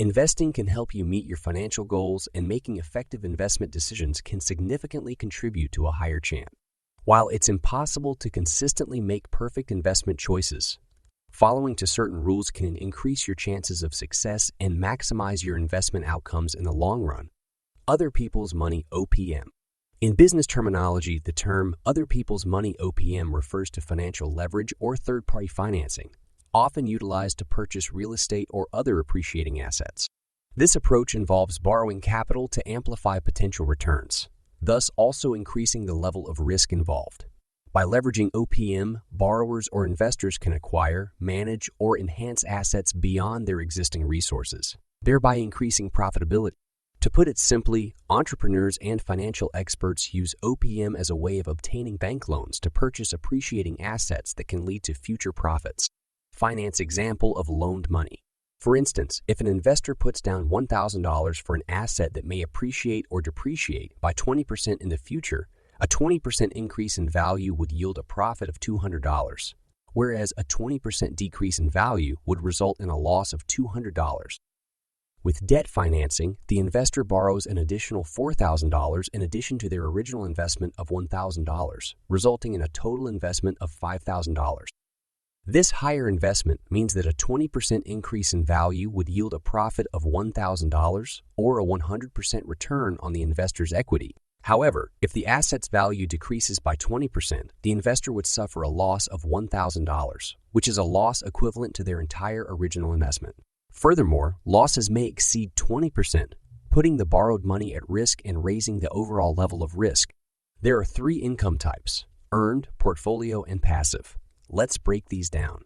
Investing can help you meet your financial goals, and making effective investment decisions can significantly contribute to a higher chance. While it's impossible to consistently make perfect investment choices, following to certain rules can increase your chances of success and maximize your investment outcomes in the long run. Other people's money (OPM). In business terminology, the term other people's money (OPM) refers to financial leverage or third-party financing, often utilized to purchase real estate or other appreciating assets. This approach involves borrowing capital to amplify potential returns, thus also increasing the level of risk involved. By leveraging OPM, borrowers or investors can acquire, manage, or enhance assets beyond their existing resources, thereby increasing profitability. To put it simply, entrepreneurs and financial experts use OPM as a way of obtaining bank loans to purchase appreciating assets that can lead to future profits. Finance example of loaned money. For instance, if an investor puts down $1,000 for an asset that may appreciate or depreciate by 20% in the future, a 20% increase in value would yield a profit of $200, whereas a 20% decrease in value would result in a loss of $200. With debt financing, the investor borrows an additional $4,000 in addition to their original investment of $1,000, resulting in a total investment of $5,000. This higher investment means that a 20% increase in value would yield a profit of $1,000 or a 100% return on the investor's equity. However, if the asset's value decreases by 20%, the investor would suffer a loss of $1,000, which is a loss equivalent to their entire original investment. Furthermore, losses may exceed 20%, putting the borrowed money at risk and raising the overall level of risk. There are three income types: earned, portfolio, and passive. Let's break these down.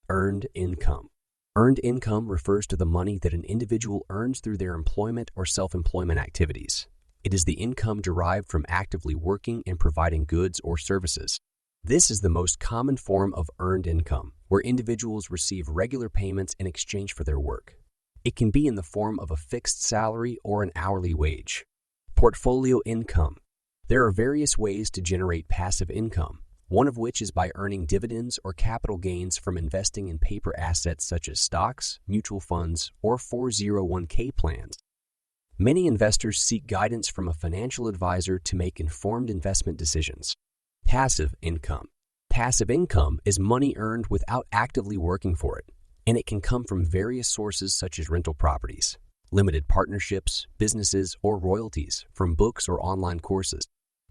Earned income. Earned income refers to the money that an individual earns through their employment or self-employment activities. It is the income derived from actively working and providing goods or services. This is the most common form of earned income, where individuals receive regular payments in exchange for their work. It can be in the form of a fixed salary or an hourly wage. Portfolio income. There are various ways to generate passive income, one of which is by earning dividends or capital gains from investing in paper assets such as stocks, mutual funds, or 401k plans. Many investors seek guidance from a financial advisor to make informed investment decisions. Passive income. Passive income is money earned without actively working for it, and it can come from various sources such as rental properties, limited partnerships, businesses, or royalties from books or online courses.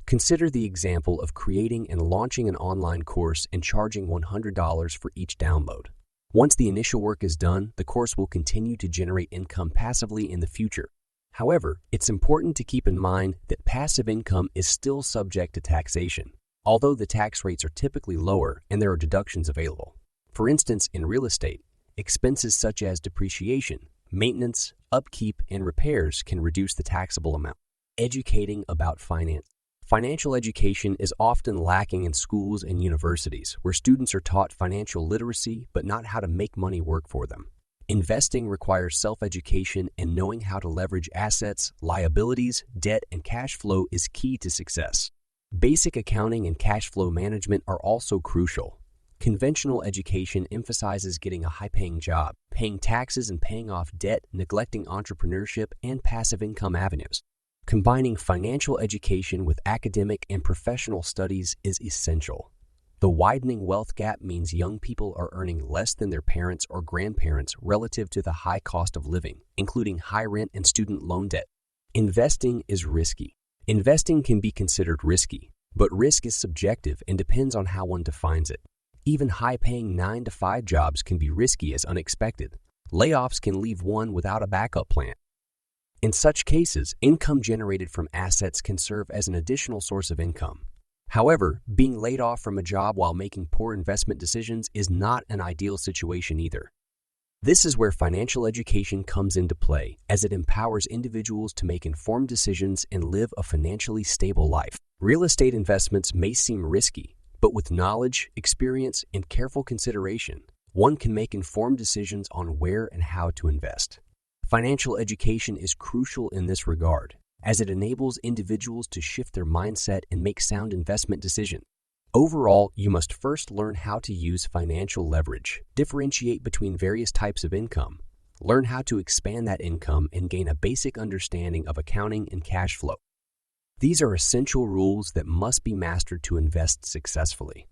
Consider the example of creating and launching an online course and charging $100 for each download. Once the initial work is done, the course will continue to generate income passively in the future. However, it's important to keep in mind that passive income is still subject to taxation, although the tax rates are typically lower and there are deductions available. For instance, in real estate, expenses such as depreciation, maintenance, upkeep, and repairs can reduce the taxable amount. Educating about finance. Financial education is often lacking in schools and universities, where students are taught financial literacy but not how to make money work for them. Investing requires self-education, and knowing how to leverage assets, liabilities, debt, and cash flow is key to success. Basic accounting and cash flow management are also crucial. Conventional education emphasizes getting a high-paying job, paying taxes, and paying off debt, neglecting entrepreneurship and passive income avenues. Combining financial education with academic and professional studies is essential. The widening wealth gap means young people are earning less than their parents or grandparents relative to the high cost of living, including high rent and student loan debt. Investing is risky. Investing can be considered risky, but risk is subjective and depends on how one defines it. Even high-paying 9-to-5 jobs can be risky as unexpected. Layoffs can leave one without a backup plan. In such cases, income generated from assets can serve as an additional source of income. However, being laid off from a job while making poor investment decisions is not an ideal situation either. This is where financial education comes into play, as it empowers individuals to make informed decisions and live a financially stable life. Real estate investments may seem risky, but with knowledge, experience, and careful consideration, one can make informed decisions on where and how to invest. Financial education is crucial in this regard, as it enables individuals to shift their mindset and make sound investment decisions. Overall, you must first learn how to use financial leverage, differentiate between various types of income, Learn how to expand that income and gain a basic understanding of accounting and cash flow. These are essential rules that must be mastered to invest successfully.